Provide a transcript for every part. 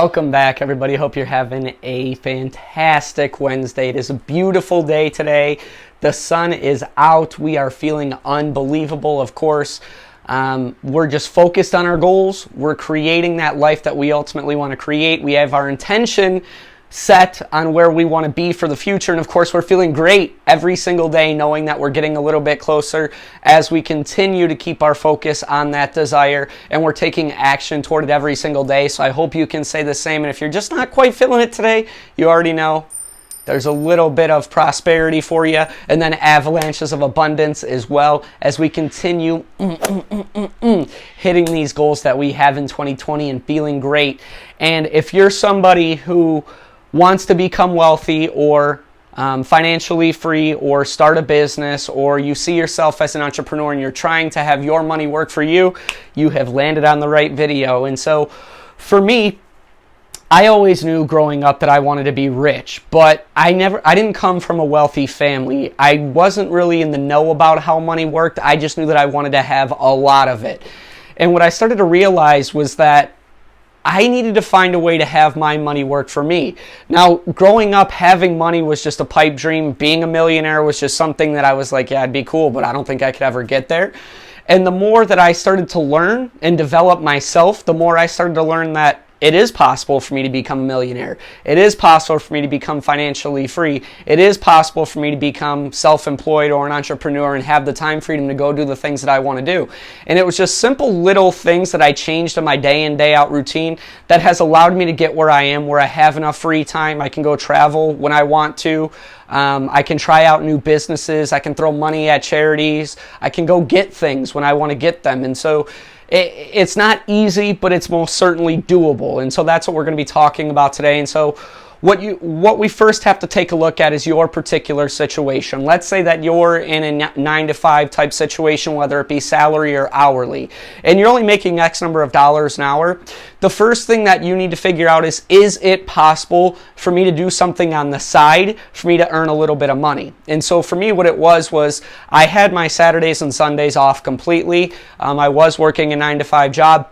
Welcome back, everybody. Hope you're having a fantastic Wednesday. It is a beautiful day today. The sun is out. We are feeling unbelievable, of course. We're just focused on our goals. We're creating that life that we ultimately want to create. We have our intention set on where we want to be for the future. And of course, we're feeling great every single day, knowing that we're getting a little bit closer as we continue to keep our focus on that desire, and we're taking action toward it every single day. So I hope you can say the same. And if you're just not quite feeling it today, you already know there's a little bit of prosperity for you, and then avalanches of abundance as well as we continue hitting these goals that we have in 2020 and feeling great. And if you're somebody who wants to become wealthy or financially free or start a business, or you see yourself as an entrepreneur and you're trying to have your money work for you, you have landed on the right video. And so for me, I always knew growing up that I wanted to be rich, but I didn't come from a wealthy family. I wasn't really in the know about how money worked. I just knew that I wanted to have a lot of it. And what I started to realize was that I needed to find a way to have my money work for me. Now, growing up, having money was just a pipe dream. Being a millionaire was just something that I was like, yeah, it'd be cool, but I don't think I could ever get there. And the more that I started to learn and develop myself, the more I started to learn that it is possible for me to become a millionaire. It is possible for me to become financially free. It is possible for me to become self-employed or an entrepreneur and have the time freedom to go do the things that I want to do. And it was just simple little things that I changed in my day in, day out routine that has allowed me to get where I am, where I have enough free time. I can go travel when I want to. I can try out new businesses. I can throw money at charities. I can go get things when I want to get them. And so it's not easy, but it's most certainly doable. And so that's what we're going to be talking about today. And so what we first have to take a look at is your particular situation. Let's say that you're in a 9-to-5 type situation, whether it be salary or hourly, and you're only making X number of dollars an hour. The first thing that you need to figure out is it possible for me to do something on the side for me to earn a little bit of money? And so for me, what it was I had my Saturdays and Sundays off completely. I was working a 9-to-5 job,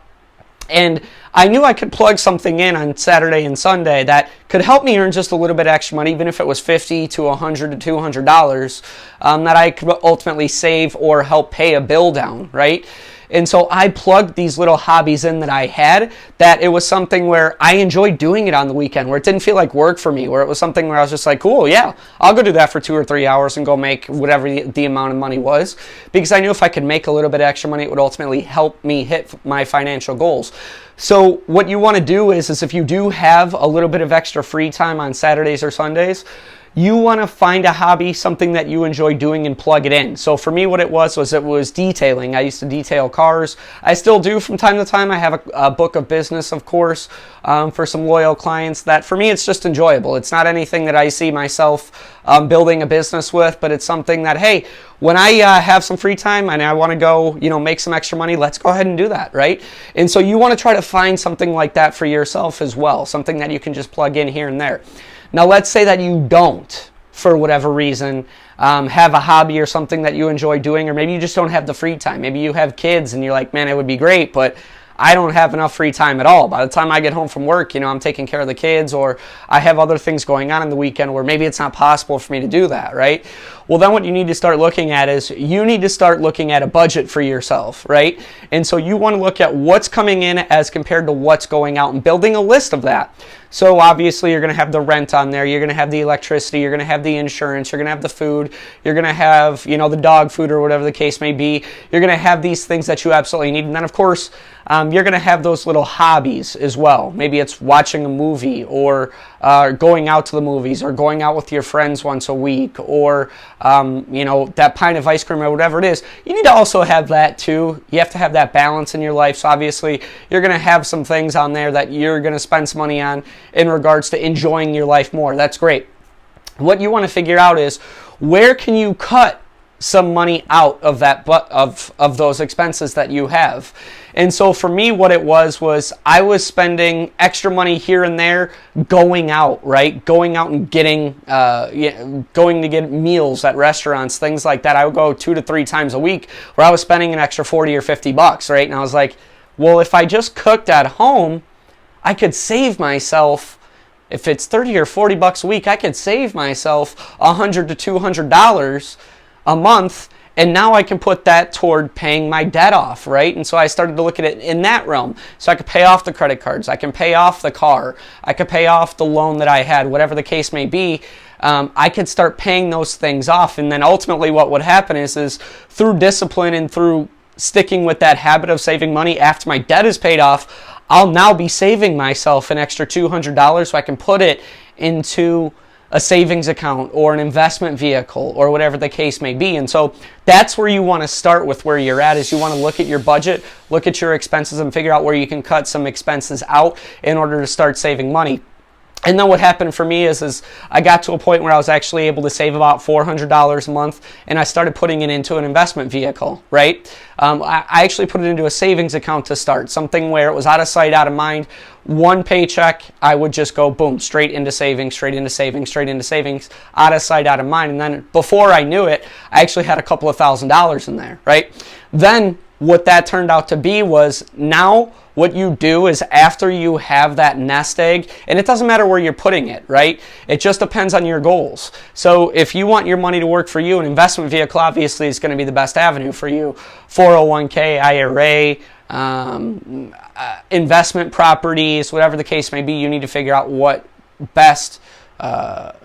and I knew I could plug something in on Saturday and Sunday that could help me earn just a little bit extra money, even if it was $50 to $100 to $200, that I could ultimately save or help pay a bill down, right? And so I plugged these little hobbies in that I had, that it was something where I enjoyed doing it on the weekend, where it didn't feel like work for me, where it was something where I was just like, cool, yeah, I'll go do that for 2 or 3 hours and go make whatever the amount of money was, because I knew if I could make a little bit extra money, it would ultimately help me hit my financial goals. So what you want to do is if you do have a little bit of extra free time on Saturdays or Sundays, you want to find a hobby, something that you enjoy doing, and plug it in. So for me, what it was detailing. I used to detail cars. I still do from time to time. I have a book of business, of course, for some loyal clients that for me, it's just enjoyable. It's not anything that I see myself building a business with, but it's something that, hey, when I have some free time and I want to go, make some extra money, let's go ahead and do that, right? And so you want to try to find something like that for yourself as well, something that you can just plug in here and there. Now, let's say that you don't, for whatever reason, have a hobby or something that you enjoy doing, or maybe you just don't have the free time. Maybe you have kids and you're like, man, it would be great, but I don't have enough free time at all. By the time I get home from work, I'm taking care of the kids, or I have other things going on in the weekend where maybe it's not possible for me to do that, right? Well, then what you need to start looking at is you need to start looking at a budget for yourself, right? And so you want to look at what's coming in as compared to what's going out and building a list of that. So obviously you're going to have the rent on there, you're going to have the electricity, you're going to have the insurance, you're going to have the food, you're going to have, the dog food or whatever the case may be. You're going to have these things that you absolutely need. And then of course, you're going to have those little hobbies as well. Maybe it's watching a movie, or going out to the movies, or going out with your friends once a week, or that pint of ice cream or whatever it is. You need to also have that too. You have to have that balance in your life. So obviously you're going to have some things on there that you're going to spend some money on in regards to enjoying your life more. That's great. What you want to figure out is, where can you cut some money out of that, of those expenses that you have? And so for me, what it was I was spending extra money here and there going out, right? Going out and getting, going to get meals at restaurants, things like that. I would go 2 to 3 times a week, where I was spending an extra $40 or $50, right? And I was like, well, if I just cooked at home, I could save myself, if it's 30 or 40 bucks a week, I could save myself $100 to $200 a month, and now I can put that toward paying my debt off, right? And so I started to look at it in that realm. So I could pay off the credit cards, I can pay off the car, I could pay off the loan that I had, whatever the case may be. I could start paying those things off, and then ultimately what would happen is through discipline and through sticking with that habit of saving money after my debt is paid off, I'll now be saving myself an extra $200 so I can put it into a savings account or an investment vehicle or whatever the case may be. And so that's where you want to start with where you're at, is you want to look at your budget, look at your expenses, and figure out where you can cut some expenses out in order to start saving money. And then what happened for me is I got to a point where I was actually able to save about $400 a month, and I started putting it into an investment vehicle, right? I actually put it into a savings account to start, something where it was out of sight, out of mind. One paycheck, I would just go, boom, straight into savings, straight into savings, straight into savings, out of sight, out of mind. And then before I knew it, I actually had a couple of $1,000s in there, right? Then what that turned out to be was, now what you do is after you have that nest egg, and it doesn't matter where you're putting it, right? It just depends on your goals. So if you want your money to work for you, an investment vehicle obviously is going to be the best avenue for you. 401k, IRA, investment properties, whatever the case may be, you need to figure out what best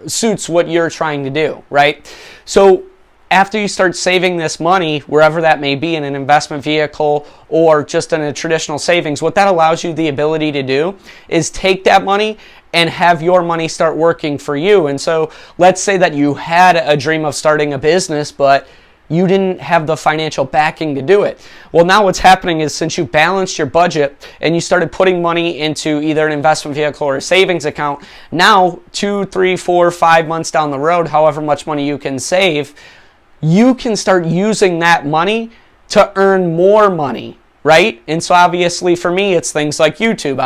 suits what you're trying to do, right? So after you start saving this money, wherever that may be, in an investment vehicle or just in a traditional savings, what that allows you the ability to do is take that money and have your money start working for you. And so let's say that you had a dream of starting a business, but you didn't have the financial backing to do it. Well, now what's happening is, since you balanced your budget and you started putting money into either an investment vehicle or a savings account, now 2, 3, 4, 5 months down the road, however much money you can save, you can start using that money to earn more money, right? And so obviously for me, it's things like YouTube.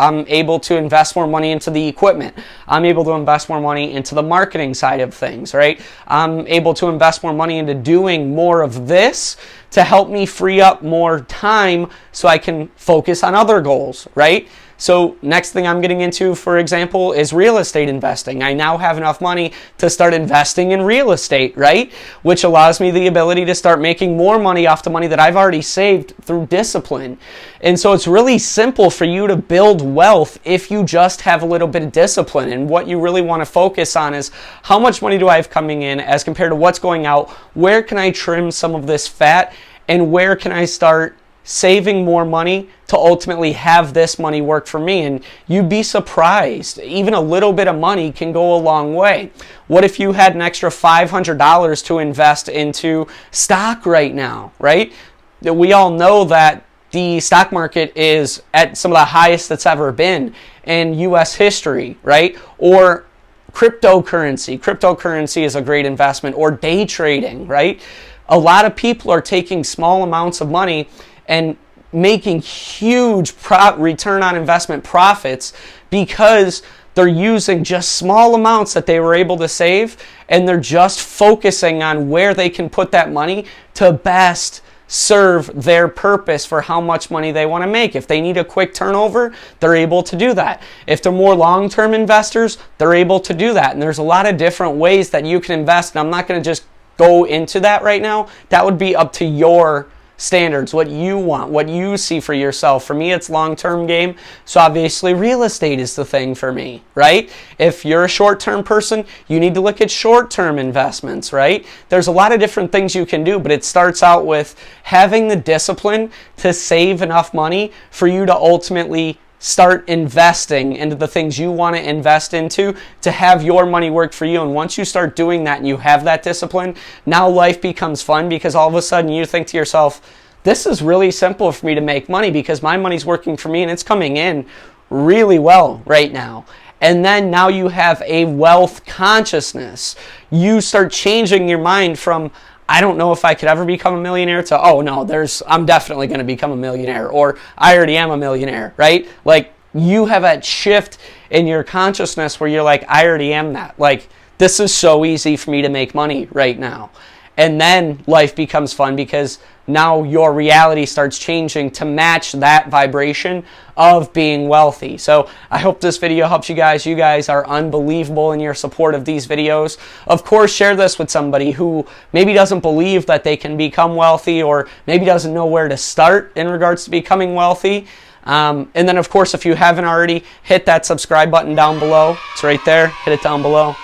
I'm able to invest more money into the equipment. I'm able to invest more money into the marketing side of things, right? I'm able to invest more money into doing more of this to help me free up more time so I can focus on other goals, right? So next thing I'm getting into, for example, is real estate investing. I now have enough money to start investing in real estate, right? Which allows me the ability to start making more money off the money that I've already saved through discipline. And so it's really simple for you to build wealth if you just have a little bit of discipline. And what you really want to focus on is, how much money do I have coming in as compared to what's going out? Where can I trim some of this fat? And where can I start saving more money to ultimately have this money work for me? And you'd be surprised, even a little bit of money can go a long way. What if you had an extra $500 to invest into stock right now, right? We all know that the stock market is at some of the highest it's ever been in US history, right? Or cryptocurrency. Cryptocurrency is a great investment. Or day trading, right? A lot of people are taking small amounts of money and making huge return on investment profits because they're using just small amounts that they were able to save, and they're just focusing on where they can put that money to best serve their purpose for how much money they want to make. If they need a quick turnover, they're able to do that. If they're more long-term investors, they're able to do that. And there's a lot of different ways that you can invest, and I'm not going to just go into that right now. That would be up to your standards, what you want, what you see for yourself. For me, it's long-term game. So obviously real estate is the thing for me, right? If you're a short-term person, you need to look at short-term investments, right? There's a lot of different things you can do, but it starts out with having the discipline to save enough money for you to ultimately start investing into the things you want to invest into to have your money work for you. And once you start doing that and you have that discipline, now life becomes fun, because all of a sudden you think to yourself, this is really simple for me to make money because my money's working for me and it's coming in really well right now. And then now you have a wealth consciousness. You start changing your mind from, I don't know if I could ever become a millionaire, to, oh no, I'm definitely going to become a millionaire, or I already am a millionaire, right? Like, you have that shift in your consciousness where you're like, I already am that. Like, this is so easy for me to make money right now. and then life becomes fun because now your reality starts changing to match that vibration of being wealthy. So I hope this video helps you guys. You guys are unbelievable in your support of these videos. Of course, share this with somebody who maybe doesn't believe that they can become wealthy, or maybe doesn't know where to start in regards to becoming wealthy. And then, of course, if you haven't already, hit that subscribe button down below. It's right there. Hit it down below.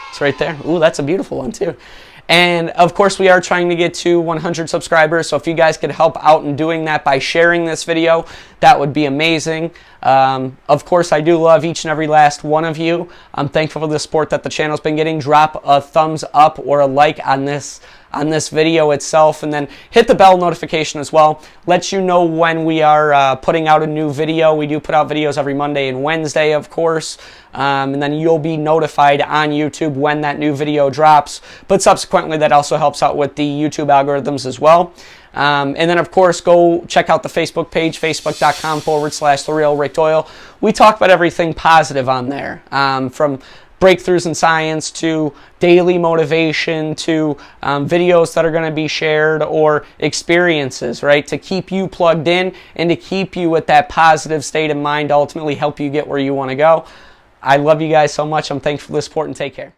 It's right there. Ooh, that's a beautiful one too. And of course, we are trying to get to 100 subscribers. So if you guys could help out in doing that by sharing this video, that would be amazing. Of course, I do love each and every last one of you. I'm thankful for the support that the channel's been getting. Drop a thumbs up or a like on this video itself, and then hit the bell notification as well. Lets you know when we are putting out a new video. We do put out videos every Monday and Wednesday, of course, and then you'll be notified on YouTube when that new video drops. But subsequently, that also helps out with the YouTube algorithms as well. And then, of course, go check out the Facebook page, facebook.com/TheRealRickDoyle. We talk about everything positive on there, from breakthroughs in science to daily motivation to videos that are going to be shared, or experiences, right? To keep you plugged in and to keep you with that positive state of mind, ultimately help you get where you want to go. I love you guys so much. I'm thankful for the support, and take care.